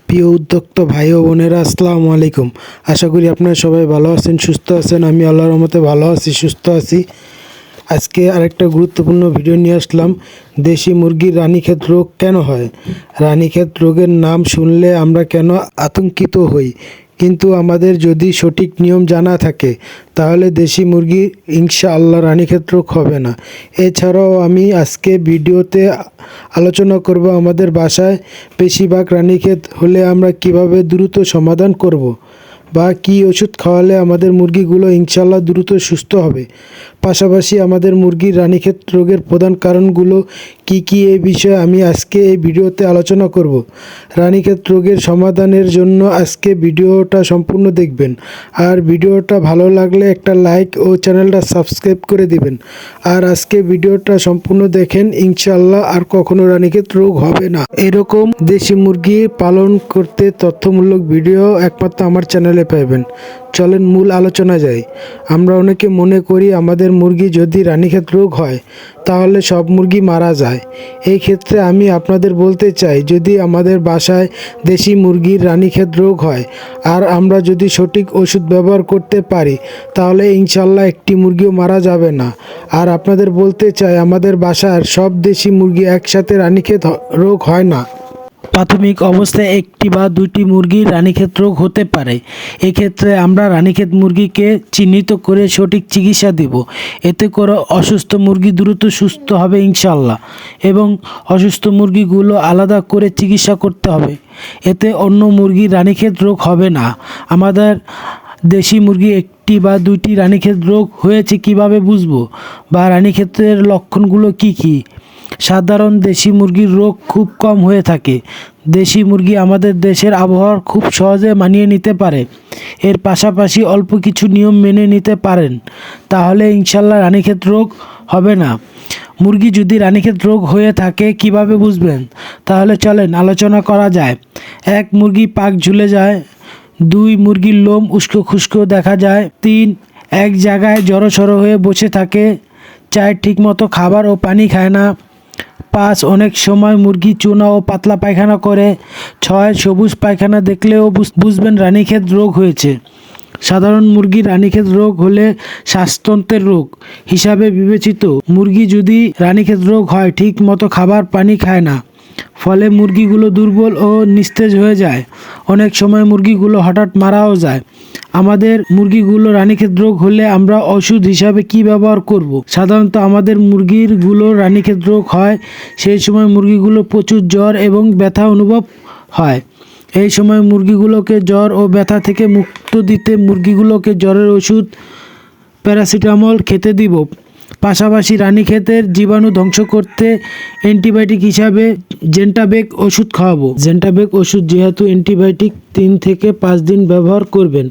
প্রিয় উদ্যোক্তা ভাই ও বোনেরা, আসসালামু আলাইকুম। আশা করি আপনারা সবাই ভালো আছেন, সুস্থ আছেন। আমি আল্লাহর রহমতে ভালো আছি, সুস্থ আছি। আজকে আরেকটা গুরুত্বপূর্ণ ভিডিও নিয়ে আসলাম। দেশি মুরগির রানীক্ষেত রোগ কেন হয়? রানীক্ষেত রোগের নাম শুনলে আমরা কেন আতঙ্কিত হই? কিন্তু আমাদের যদি সঠিক নিয়ম জানা থাকে তাহলে দেশি মুরগির ইনশাআল্লাহ রানীক্ষেত রোগ হবে না। এছাড়াও আমি আজকে ভিডিওতে আলোচনা করব আমাদের বাসায় বেশিরভাগ রানীক্ষেত হলে আমরা কিভাবে দ্রুত সমাধান করব, বা কী ওষুধ খাওয়ালে আমাদের মুরগিগুলো ইনশাআল্লাহ দ্রুত সুস্থ হবে। পাশাপাশি আমাদের মুরগির রানীক্ষেত রোগের প্রধান কারণগুলো কি কি, এই বিষয়ে আমি আজকে এই ভিডিওতে আলোচনা করব। রানীক্ষেত রোগের সমাধানের জন্য আজকে ভিডিওটা সম্পূর্ণ দেখবেন। আর ভিডিওটা ভালো লাগলে একটা লাইক ও চ্যানেলটা সাবস্ক্রাইব করে দিবেন। আর আজকে ভিডিওটা সম্পূর্ণ দেখেন, ইনশাআল্লাহ আর কখনো রানীক্ষেত রোগ হবে না। এরকম দেশি মুরগি পালন করতে তথ্যমূলক ভিডিও একমাত্র আমার চ্যানেলে পাবেন। চলেন মূল আলোচনা যাই। আমরা অনেকে মনে করি আমাদের মুরগি যদি রানীক্ষেত রোগ হয় তাহলে সব মুরগি মারা যায়। এই ক্ষেত্রে আমি আপনাদের বলতে চাই, যদি আমাদের বাসায় দেশি মুরগির রানীক্ষেত রোগ হয় আর আমরা যদি সঠিক ওষুধ ব্যবহার করতে পারি তাহলে ইনশাআল্লাহ একটি মুরগিও মারা যাবে না। আর আপনাদের বলতে চাই, আমাদের বাসার সব দেশি মুরগি একসাথে রানীক্ষেত রোগ হয় না। প্রাথমিক অবস্থায় একটি বা দুটি মুরগির রানীক্ষেত রোগ হতে পারে। এক্ষেত্রে আমরা রানীক্ষেত মুরগিকে চিহ্নিত করে সঠিক চিকিৎসা দেব। এতে করে অসুস্থ মুরগি দ্রুত সুস্থ হবে ইনশাআল্লাহ, এবং অসুস্থ মুরগিগুলো আলাদা করে চিকিৎসা করতে হবে। এতে অন্য মুরগির রানীক্ষেত রোগ হবে না। আমাদের দেশি মুরগি একটি বা দুটি রানীক্ষেত রোগ হয়েছে কিভাবে বুঝবো, বা রানীক্ষেতের লক্ষণগুলো কি কি? সাধারণ দেশি মুরগির রোগ খুব কম হয়ে থাকে। দেশি মুরগি আমাদের দেশের আবহাওয়ার খুব সহজে মানিয়ে নিতে পারে। এর পাশাপাশি অল্প কিছু নিয়ম মেনে নিতে পারেন, তাহলে ইনশাআল্লাহ রানীক্ষেত রোগ হবে না। মুরগি যদি রানীক্ষেত রোগ হয়ে থাকে কিভাবে বুঝবেন, তাহলে চলেন আলোচনা করা যায়। 1. মুরগি পাক ঝুলে যায়। 2. মুরগির লোম উস্কো খুস্কো দেখা যায়। 3. এক জায়গায় জড়সড় হয়ে বসে থাকে। 4. ঠিকমতো খাবার ও পানি খায় না। 5. অনেক সময় মুরগি চুনা ও পাতলা পায়খানা করে। 6. সবুজ পায়খানা দেখলেও বুঝবেন রানীক্ষেত রোগ হয়েছে। সাধারণ মুরগির রানীক্ষেত রোগ হলে শ্বাসতন্ত্রের রোগ হিসাবে বিবেচিত। মুরগি যদি রানীক্ষেত রোগ হয়, ঠিক মতো খাবার পানি খায় না, ফলে মুরগিগুলো দুর্বল ও নিস্তেজ হয়ে যায়। অনেক সময় মুরগিগুলো হঠাৎ মারাও যায়। আমাদের মুরগিগুলো রানীক্ষেত রোগ হলে আমরা ওষুধ হিসাবে কি ব্যবহার করব? সাধারণত আমাদের মুরগিগুলো রানীক্ষেত রোগ হয় সেই সময় মুরগিগুলো প্রচুর জ্বর এবং ব্যথা অনুভব হয়। এই সময় মুরগিগুলোকে জ্বর ও ব্যথা থেকে মুক্ত দিতে মুরগিগুলোকে জ্বরের ওষুধ প্যারাসিটামল খেতে দিব। পাশাপাশি রানীক্ষেতের জীবাণু ধ্বংস করতে অ্যান্টিবায়োটিক হিসাবে জেন্টাবেক ওষুধ খাওয়াবো। জেন্টাবেক ওষুধ যেহেতু অ্যান্টিবায়োটিক, 3 থেকে 5 দিন ব্যবহার করবেন।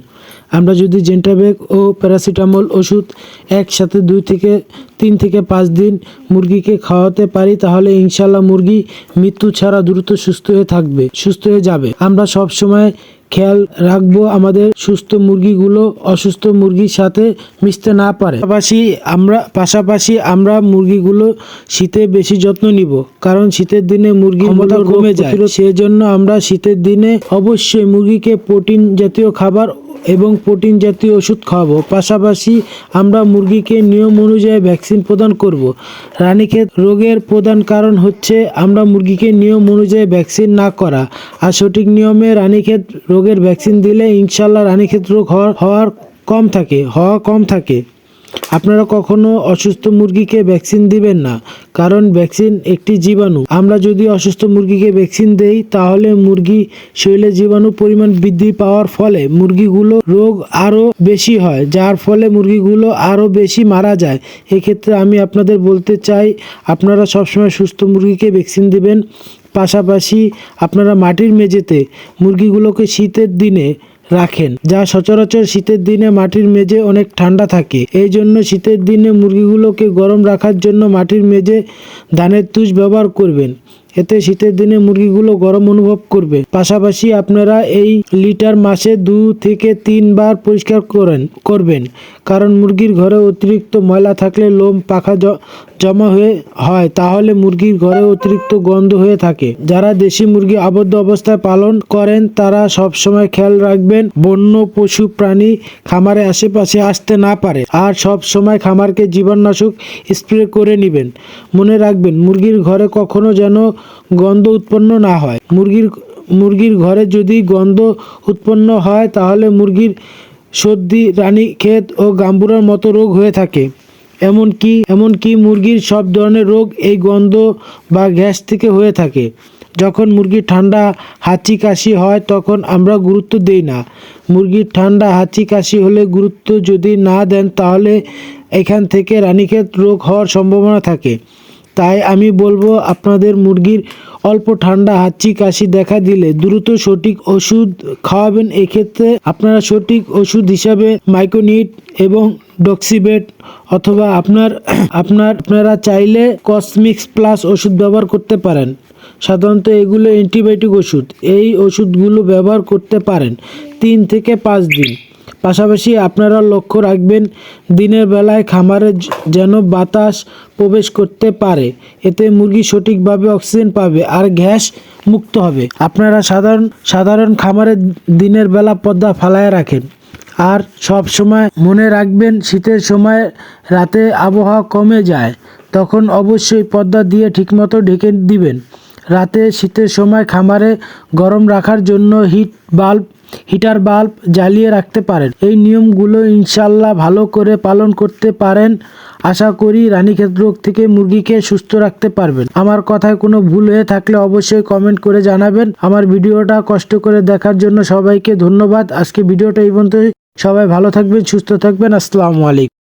আমরা যদি জেন্টাবেক ও প্যারাসিটামল ওষুধ একসাথে 3 থেকে 5 দিন মুরগিকে খাওয়াতে পারি তাহলে ইনশাআল্লাহ মুরগি মৃত্যু ছাড়া দ্রুত সুস্থ হয়ে যাবে। আমরা সব সময় খেয়াল রাখবো আমাদের সুস্থ মুরগিগুলো অসুস্থ মুরগির সাথে মিশতে না পারে। পাশাপাশি আমরা মুরগিগুলো শীতে বেশি যত্ন নিব, কারণ শীতের দিনে মুরগির ক্ষমতা কমে যায়। সেজন্য আমরা শীতের দিনে অবশ্যই মুরগিকে প্রোটিন জাতীয় খাবার এবং প্রোটিন জাতীয় ওষুধ খাওয়াবো। পাশাপাশি আমরা মুরগিকে নিয়ম অনুযায়ী ভ্যাকসিন প্রদান করব। রানীক্ষেত রোগের প্রধান কারণ হচ্ছে আমরা মুরগিকে নিয়ম অনুযায়ী ভ্যাকসিন না করা। আর সঠিক নিয়মে রানীক্ষেত রোগের ভ্যাকসিন দিলে ইনশাআল্লাহ রানীক্ষেত রোগ হওয়া কম থাকে। আপনারা কখনো অসুস্থ মুরগিকে ভ্যাকসিন দিবেন না, কারণ ভ্যাকসিন একটি জীবাণু। আমরা যদি অসুস্থ মুরগিকে ভ্যাকসিন দেই তাহলে মুরগি শরীরে জীবাণু পরিমাণ বৃদ্ধি পাওয়ার ফলে মুরগিগুলো রোগ আরও বেশি হয়, যার ফলে মুরগিগুলো আরও বেশি মারা যায়। এক্ষেত্রে আমি আপনাদের বলতে চাই, আপনারা সবসময় সুস্থ মুরগিকে ভ্যাকসিন দিবেন। পাশাপাশি আপনারা মাটির মেঝেতে মুরগিগুলোকে শীতের দিনে রাখেন, যা সচরাচর শীতের দিনে মাটির মেঝে অনেক ঠান্ডা থাকে। এই জন্য শীতের দিনে মুরগিগুলোকে গরম রাখার জন্য মাটির মেঝে ধানের তুষ ব্যবহার করবেন। এতে শীতের দিনে মুরগিগুলো গরম অনুভব করবে। পাশাপাশি আপনারা এই লিটার মাসে 2 থেকে 3 বার পরিষ্কার করবেন, কারণ মুরগির ঘরে অতিরিক্ত ময়লা থাকলে লোম পাখা জমা হয়, তাহলে মুরগির ঘরে অতিরিক্ত গন্ধ হয়ে থাকে। যারা দেশি মুরগি আবদ্ধ অবস্থায় পালন করেন তারা সবসময় খেয়াল রাখবেন বন্য পশু প্রাণী খামারে আশেপাশে আসতে না পারে, আর সব সময় খামারকে জীবাণুনাশক স্প্রে করে নেবেন। মনে রাখবেন মুরগির ঘরে কখনো যেন গন্ধ উৎপন্ন না হয়। মুরগির ঘরে যদি গন্ধ উৎপন্ন হয় তাহলে মুরগির সর্দি, রানীক্ষেত ও গাম্বুরার মতো রোগ হয়ে থাকে। এমনকি মুরগির সব ধরনের রোগ এই গন্ধ বা গ্যাস থেকে হয়ে থাকে। যখন মুরগির ঠান্ডা হাঁচি কাশি হয় তখন আমরা গুরুত্ব দেই না। মুরগির ঠান্ডা হাঁচি কাশি হলে গুরুত্ব যদি না দেন তাহলে এখান থেকে রানীক্ষেত রোগ হওয়ার সম্ভাবনা থাকে। তাই আমি বলবো আপনাদের মুরগির অল্প ঠান্ডা হাঁচি কাশি দেখা দিলে দ্রুত সঠিক ওষুধ খাওয়াবেন। এক্ষেত্রে আপনারা সঠিক ওষুধ হিসাবে মাইক্রোনিট এবং ডক্সিবেট অথবা আপনারা চাইলে কসমিক্স প্লাস ওষুধ ব্যবহার করতে পারেন। সাধারণত এগুলো অ্যান্টিবায়োটিক ওষুধ। এই ওষুধগুলো ব্যবহার করতে পারেন 3 থেকে 5 দিন। পাশাপাশি আপনারা লক্ষ্য রাখবেন দিনের বেলায় খামারে যেন বাতাস প্রবেশ করতে পারে, এতে মুরগি সঠিকভাবে অক্সিজেন পাবে আর গ্যাস মুক্ত হবে। আপনারা সাধারণ খামারে দিনের বেলা পর্দা ফালায় রাখেন। আর সব সময় মনে রাখবেন শীতের সময় রাতে আবহাওয়া কমে যায়, তখন অবশ্যই পর্দা দিয়ে ঠিকমতো ঢেকে দিবেন। রাতে শীতের সময় খামারে গরম রাখার জন্য হিটার বাল্ব জ্বালিয়ে রাখতে পারেন। এই নিয়মগুলো ইনশাল্লাহ ভালো করে পালন করতে পারেন, আশা করি রানীক্ষেত রোগ থেকে মুরগিকে সুস্থ রাখতে পারবেন। আমার কথায় কোনো ভুল হয়ে থাকলে অবশ্যই কমেন্ট করে জানাবেন। আমার ভিডিওটা কষ্ট করে দেখার জন্য সবাইকে ধন্যবাদ। আজকে ভিডিওটা এই পর্যন্ত। সবাই ভালো থাকবেন, সুস্থ থাকবেন। আসসালামু আলাইকুম।